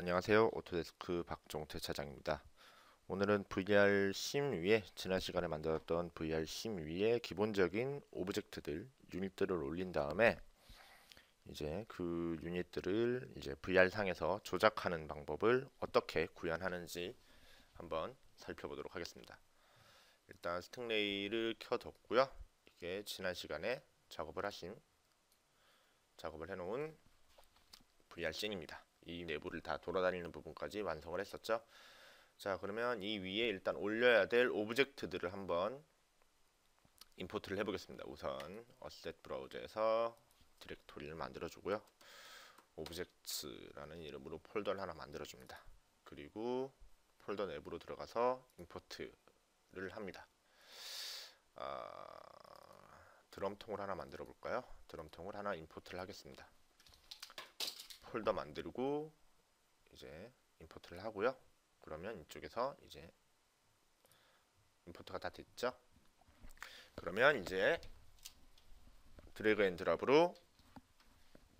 안녕하세요. 오토데스크 박종태 차장입니다. 오늘은 VR 심 위에 지난 시간에 만들었던 VR 심 위에 기본적인 오브젝트들, 유닛들을 올린 다음에 이제 그 유닛들을 이제 VR 상에서 조작하는 방법을 어떻게 구현하는지 한번 살펴보도록 하겠습니다. 일단 스팅레이를 켜뒀고요. 이게 지난 시간에 작업을 해놓은 VR 씬입니다. 이 내부를 다 돌아다니는 부분까지 완성을 했었죠. 자, 그러면 이 위에 일단 올려야 될 오브젝트들을 한번 임포트를 해보겠습니다. 우선 어셋 브라우저에서 디렉토리를 만들어주고요. 오브젝트라는 이름으로 폴더를 하나 만들어줍니다. 그리고 폴더 내부로 들어가서 임포트를 합니다. 드럼통을 하나 만들어 볼까요? 드럼통을 하나 임포트를 하겠습니다. 폴더 만들고 이제 임포트를 하고요. 그러면 이쪽에서 이제 임포트가 다 됐죠. 그러면 이제 드래그 앤 드랍으로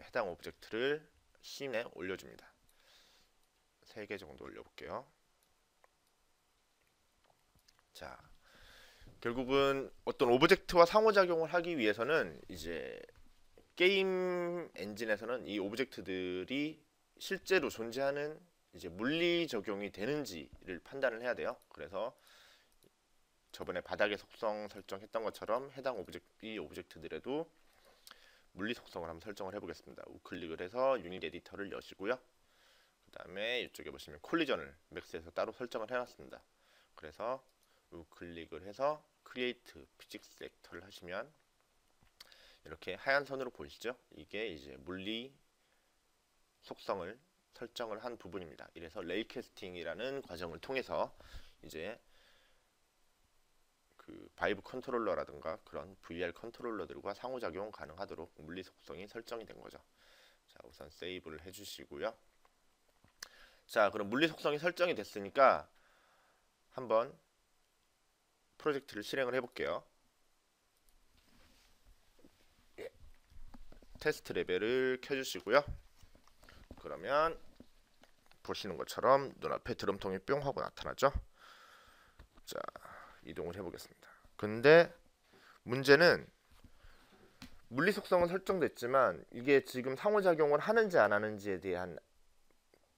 해당 오브젝트를 씬에 올려줍니다. 3개 정도 올려볼게요. 자, 결국은 어떤 오브젝트와 상호작용을 하기 위해서는 이제 게임 엔진에서는 이 오브젝트들이 실제로 존재하는 이제 물리 적용이 되는지를 판단을 해야 돼요. 그래서 저번에 바닥의 속성 설정했던 것처럼 해당 이 오브젝트들에도 물리 속성을 한번 설정을 해보겠습니다. 우클릭을 해서 유닛 에디터를 여시고요. 그 다음에 이쪽에 보시면 콜리전을 맥스에서 따로 설정을 해놨습니다. 그래서 우클릭을 해서 크리에이트 피직스 액터를 하시면 이렇게 하얀 선으로 보이시죠? 이게 이제 물리 속성을 설정을 한 부분입니다. 이래서 레이캐스팅이라는 과정을 통해서 이제 그 바이브 컨트롤러라든가 그런 VR 컨트롤러들과 상호작용 가능하도록 물리 속성이 설정이 된 거죠. 자, 우선 세이브를 해주시고요. 자, 그럼 물리 속성이 설정이 됐으니까 한번 프로젝트를 실행을 해볼게요. 테스트 레벨을 켜주시고요. 그러면 보시는 것처럼 눈앞에 드럼통이 뿅 하고 나타나죠. 자, 이동을 해보겠습니다. 근데 문제는 물리 속성은 설정됐지만 이게 지금 상호작용을 하는지 안 하는지에 대한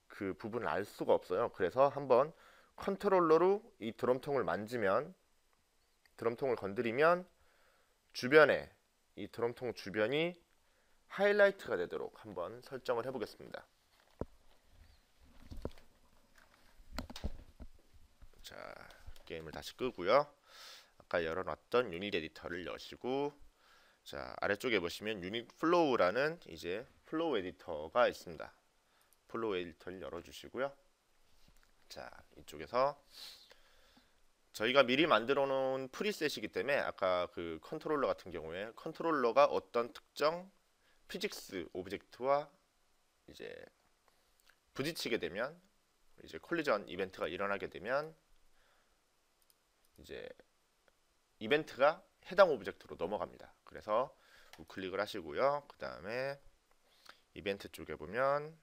그 부분을 알 수가 없어요. 그래서 한번 컨트롤러로 이 드럼통을 만지면, 드럼통을 건드리면 주변에 이 드럼통 주변이 하이라이트가 되도록 한번 설정을 해보겠습니다. 자, 게임을 다시 끄고요. 아까 열어놨던 유닛 에디터를 여시고, 자, 아래쪽에 보시면 유닛 플로우라는 이제 플로우 에디터가 있습니다. 플로우 에디터를 열어주시고요. 자, 이쪽에서 저희가 미리 만들어 놓은 프리셋이기 때문에 아까 그 컨트롤러 같은 경우에 컨트롤러가 어떤 특정 피직스 오브젝트와 이제 부딪히게 되면, 이제 콜리전 이벤트가 일어나게 되면 이제 이벤트가 해당 오브젝트로 넘어갑니다. 그래서 우클릭을 하시고요. 그 다음에 이벤트 쪽에 보면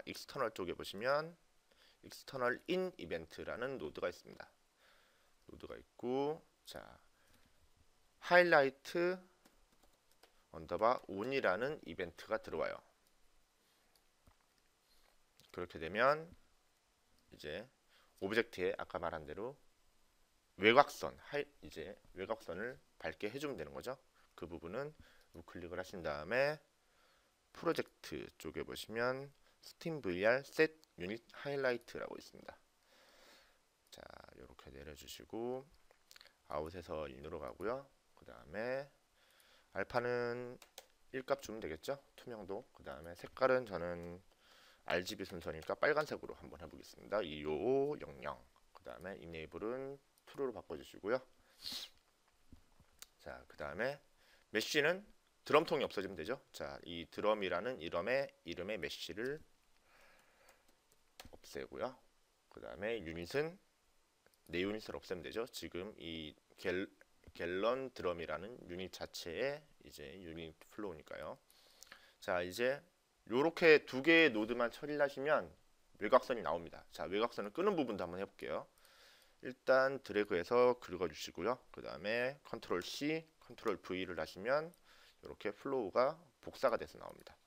익스터널 쪽에 보시면 익스터널 인 이벤트라는 노드가 있습니다. 노드가 있고, 자, 하이라이트 언더바 온이라는 이벤트가 들어와요. 그렇게 되면 이제 오브젝트에 아까 말한 대로 이제 외곽선을 밝게 해주면 되는 거죠. 그 부분은 우클릭을 하신 다음에 프로젝트 쪽에 보시면 스팀 VR set unit highlight라고 있습니다. 자, 이렇게 내려주시고 아웃에서 인으로 가고요. 그 다음에 알파는 1값 주면 되겠죠. 투명도. 그 다음에 색깔은 저는 RGB 순서니까 빨간색으로 한번 해보겠습니다. 2500. 그 다음에 이네이블은 true로 바꿔주시고요. 자, 그 다음에 메쉬는 드럼통이 없어지면 되죠. 자, 이 드럼이라는 이름의 메쉬를 없애고요. 그 다음에 유닛은 네 유닛을 없애면 되죠. 지금 이 갤런 드럼이라는 유닛 자체의 이제 유닛 플로우니까요. 자, 이제 요렇게 두 개의 노드만 처리를 하시면 외곽선이 나옵니다. 자, 외곽선을 끄는 부분도 한번 해볼게요. 일단 드래그해서 긁어주시고요. 그 다음에 컨트롤 C, 컨트롤 V를 하시면 이렇게 플로우가 복사가 돼서 나옵니다.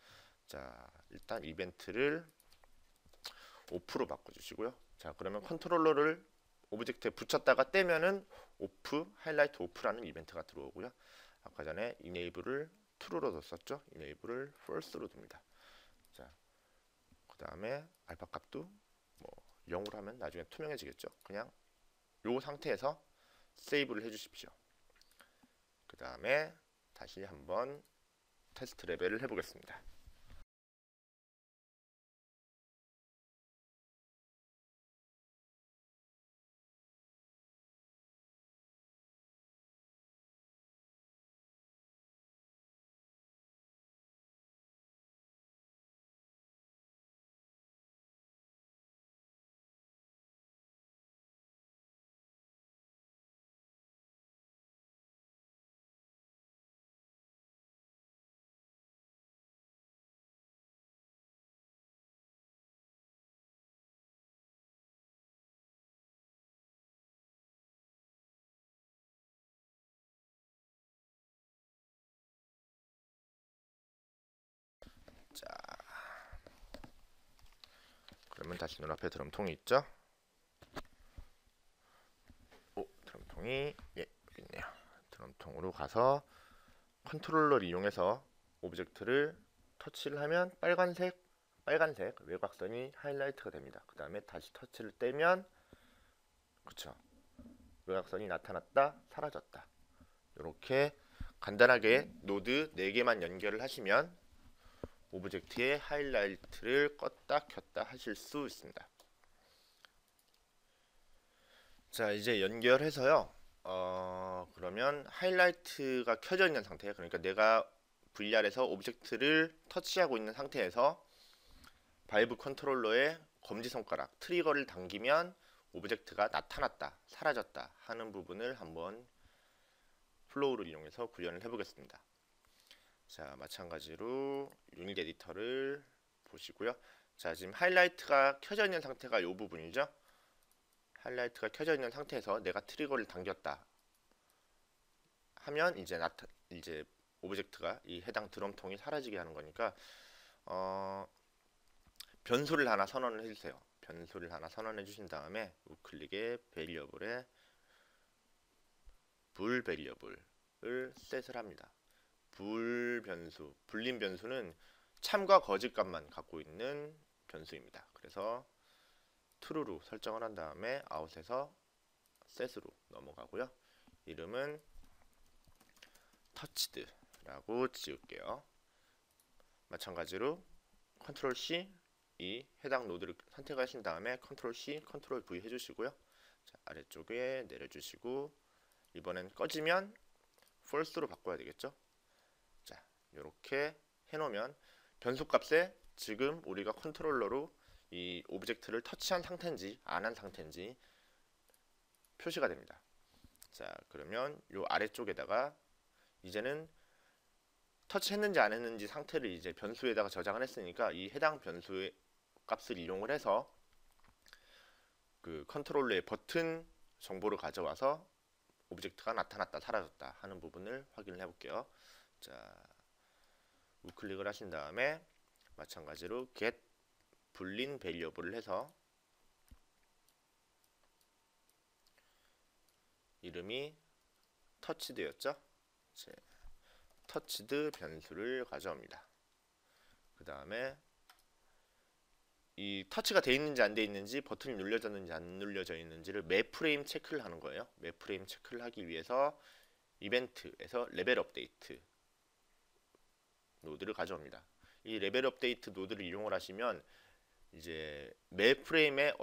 자, 일단 이벤트를 오프로 바꿔주시고요. 자, 그러면 컨트롤러를 오브젝트에 붙였다가 떼면은 오프, 하이라이트 오프라는 이벤트가 들어오고요. 아까 전에 이네이블을 true로 뒀었죠. 이네이블을 false로 둡니다. 자, 그 다음에 알파 값도 뭐 0으로 하면 나중에 투명해지겠죠. 그냥 요 상태에서 세이브를 해주십시오. 그 다음에 다시 한번 테스트 레벨을 해보겠습니다. 자, 그러면 다시 눈앞에 드럼통이 있죠? 드럼통이 여기 있네요. 드럼통으로 가서 컨트롤러를 이용해서 오브젝트를 터치를 하면 빨간색 외곽선이 하이라이트가 됩니다. 그 다음에 다시 터치를 떼면 그쵸, 외곽선이 나타났다 사라졌다. 이렇게 간단하게 노드 4개만 연결을 하시면 오브젝트의 하이라이트를 껐다 켰다 하실 수 있습니다. 자, 이제 연결해서요. 그러면 하이라이트가 켜져 있는 상태, 그러니까 내가 VR에서 오브젝트를 터치하고 있는 상태에서 바이브 컨트롤러의 검지손가락 트리거를 당기면 오브젝트가 나타났다 사라졌다 하는 부분을 한번 플로우를 이용해서 구현을 해보겠습니다. 자, 마찬가지로 유닛 에디터를 보시고요. 자, 지금 하이라이트가 켜져 있는 상태가 이 부분이죠. 하이라이트가 켜져 있는 상태에서 내가 트리거를 당겼다 하면 이제 오브젝트가 이 해당 드럼통이 사라지게 하는 거니까 변수를 하나 선언을 해주세요. 변수를 하나 선언해 주신 다음에 우클릭에 베리어블에 불 베리어블을 셋을 합니다. 불린 변수는 참과 거짓 값만 갖고 있는 변수입니다. 그래서 true로 설정을 한 다음에 아웃에서 set으로 넘어가고요. 이름은 touched라고 지을게요. 마찬가지로 컨트롤 C 이 해당 노드를 선택하신 다음에 컨트롤 C, 컨트롤 V 해주시고요. 자, 아래쪽에 내려주시고 이번엔 꺼지면 false로 바꿔야 되겠죠. 자, 이렇게 해놓으면 변수 값에 지금 우리가 컨트롤러로 이 오브젝트를 터치한 상태인지 안 한 상태인지 표시가 됩니다. 자, 그러면 이 아래쪽에다가 이제는 터치했는지 안 했는지 상태를 이제 변수에다가 저장을 했으니까 이 해당 변수의 값을 이용을 해서 그 컨트롤러의 버튼 정보를 가져와서 오브젝트가 나타났다 사라졌다 하는 부분을 확인을 해볼게요. 자, 우클릭을 하신 다음에 마찬가지로 get 불린 베리어블을 해서 이름이 touched였죠. touched 변수를 가져옵니다. 그 다음에 이 터치가 돼 있는지 안 돼 있는지 버튼이 눌려졌는지 안 눌려져 있는지를 매 프레임 체크를 하는 거예요. 매 프레임 체크를 하기 위해서 이벤트에서 레벨 업데이트 노드를 가져옵니다. 이 레벨 업데이트 노드를 이용을 하시면 이제 매 프레임에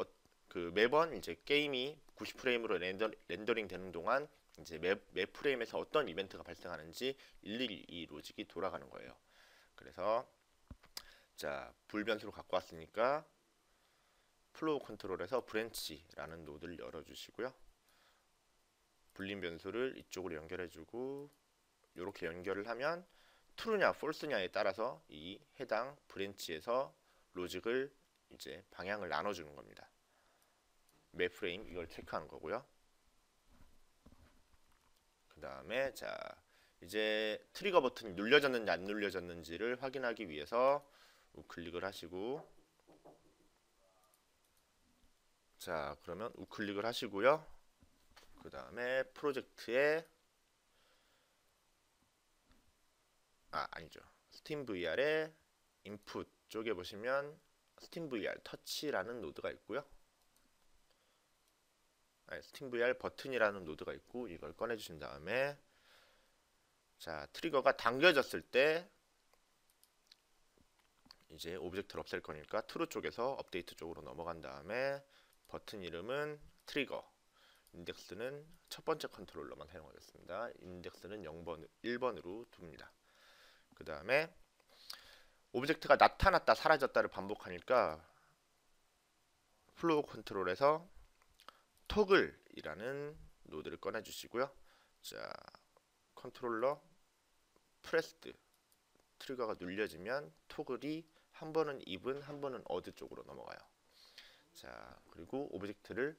매번 이제 게임이 90프레임으로 렌더링 되는 동안 이제 매 프레임에서 어떤 이벤트가 발생하는지 일일이 이 로직이 돌아가는 거예요. 그래서 자, 불 변수로 갖고 왔으니까 플로우 컨트롤에서 브랜치라는 노드를 열어주시고요. 불린 변수를 이쪽으로 연결해주고 이렇게 연결을 하면 true냐 false냐에 따라서 이 해당 브랜치에서 로직을 이제 방향을 나눠주는 겁니다. 매 프레임 이걸 체크하는 거고요. 그 다음에 자 이제 트리거 버튼이 눌려졌는지 안 눌려졌는지를 확인하기 위해서 우클릭을 하시고, 자 그러면 우클릭을 하시고요. 그 다음에 프로젝트에 아니죠. 스팀 VR의 인풋 쪽에 보시면 스팀 VR 터치라는 노드가 있고요. 스팀 VR 버튼이라는 노드가 있고, 이걸 꺼내 주신 다음에 자 트리거가 당겨졌을 때 이제 오브젝트를 없앨 거니까 트루 쪽에서 업데이트 쪽으로 넘어간 다음에 버튼 이름은 트리거, 인덱스는 첫 번째 컨트롤러만 사용하겠습니다. 인덱스는 0번, 1번으로 둡니다. 그 다음에 오브젝트가 나타났다 사라졌다를 반복하니까 플로우 컨트롤에서 토글이라는 노드를 꺼내 주시고요. 자 컨트롤러 프레스드, 트리거가 눌려지면 토글이 한 번은 even, 한 번은 odd 쪽으로 넘어가요. 자 그리고 오브젝트를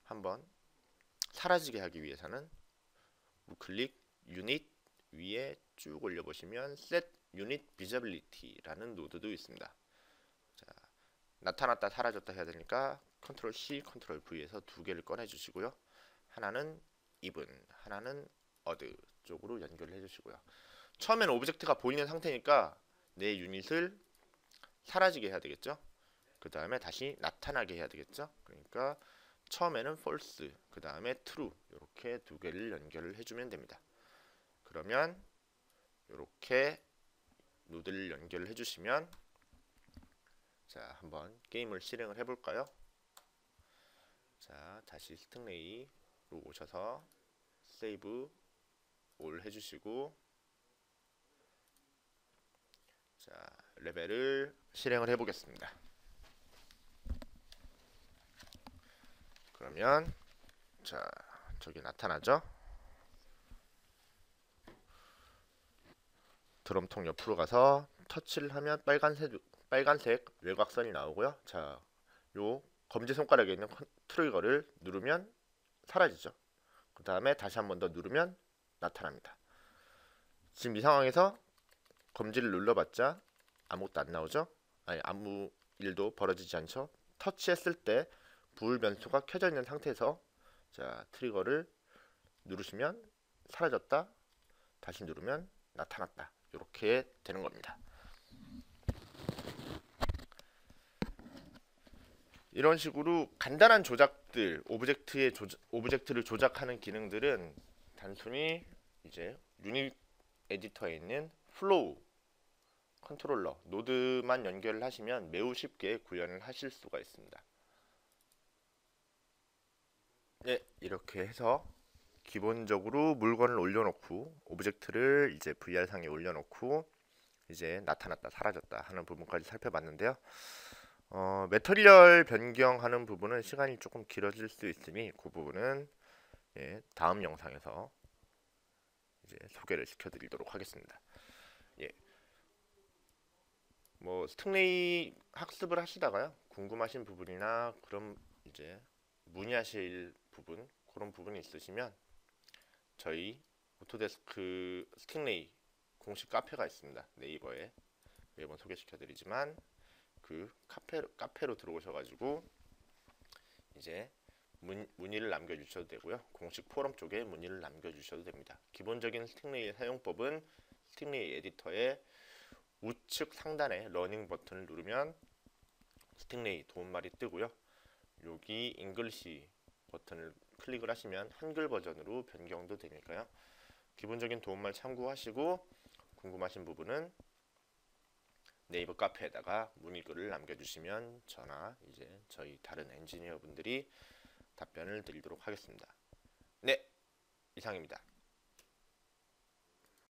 한번 사라지게 하기 위해서는 우클릭 유닛 위에 쭉 올려보시면 set unit visibility라는 노드도 있습니다. 자 나타났다 사라졌다 해야 되니까 컨트롤 C, 컨트롤 V에서 두 개를 꺼내 주시고요. 하나는 even, 하나는 odd 쪽으로 연결을 해주시고요. 처음에는 오브젝트가 보이는 상태니까 내 유닛을 사라지게 해야 되겠죠. 그 다음에 다시 나타나게 해야 되겠죠. 그러니까 처음에는 false, 그 다음에 true, 이렇게 두 개를 연결을 해주면 됩니다. 그러면 이렇게 노드를 연결을 해주시면, 자 한번 게임을 실행을 해볼까요? 자 다시 스팅레이로 오셔서 세이브 올 해주시고, 자 레벨을 실행을 해보겠습니다. 그러면 자 저기 나타나죠. 드럼통 옆으로 가서 터치를 하면 빨간색 외곽선이 나오고요. 자 요 검지손가락에 있는 트리거를 누르면 사라지죠. 그 다음에 다시 한 번 더 누르면 나타납니다. 지금 이 상황에서 검지를 눌러봤자 아무것도 안 나오죠. 아무 일도 벌어지지 않죠. 터치했을 때 불 변수가 켜져 있는 상태에서 자 트리거를 누르시면 사라졌다, 다시 누르면 나타났다, 이렇게 되는 겁니다. 이런 식으로 간단한 조작들, 오브젝트를 조작하는 기능들은 단순히 이제 유닛 에디터에 있는 플로우 컨트롤러 노드만 연결을 하시면 매우 쉽게 구현을 하실 수가 있습니다. 네, 이렇게 해서 기본적으로 물건을 올려놓고 오브젝트를 이제 VR상에 올려놓고 이제 나타났다 사라졌다 하는 부분까지 살펴봤는데요. 매터리얼 변경하는 부분은 시간이 조금 길어질 수 있으니 그 부분은 다음 영상에서 이제 소개를 시켜드리도록 하겠습니다. 뭐 스팅레이 학습을 하시다가요 궁금하신 부분이나 그런 이제 문의하실 부분, 그런 부분이 있으시면 저희 오토데스크 스팅레이 공식 카페가 있습니다. 네이버에 매번 소개시켜드리지만 그 카페로 들어오셔가지고 이제 문의를 남겨주셔도 되고요. 공식 포럼 쪽에 문의를 남겨주셔도 됩니다. 기본적인 스팅레이의 사용법은 스팅레이 에디터의 우측 상단에 러닝 버튼을 누르면 스팅레이 도움말이 뜨고요. 여기 잉글리시 버튼을 클릭을 하시면 한글 버전으로 변경도 되니까요. 기본적인 도움말 참고하시고 궁금하신 부분은 네이버 카페에다가 문의글을 남겨주시면 저나 이제 저희 다른 엔지니어 분들이 답변을 드리도록 하겠습니다. 네, 이상입니다.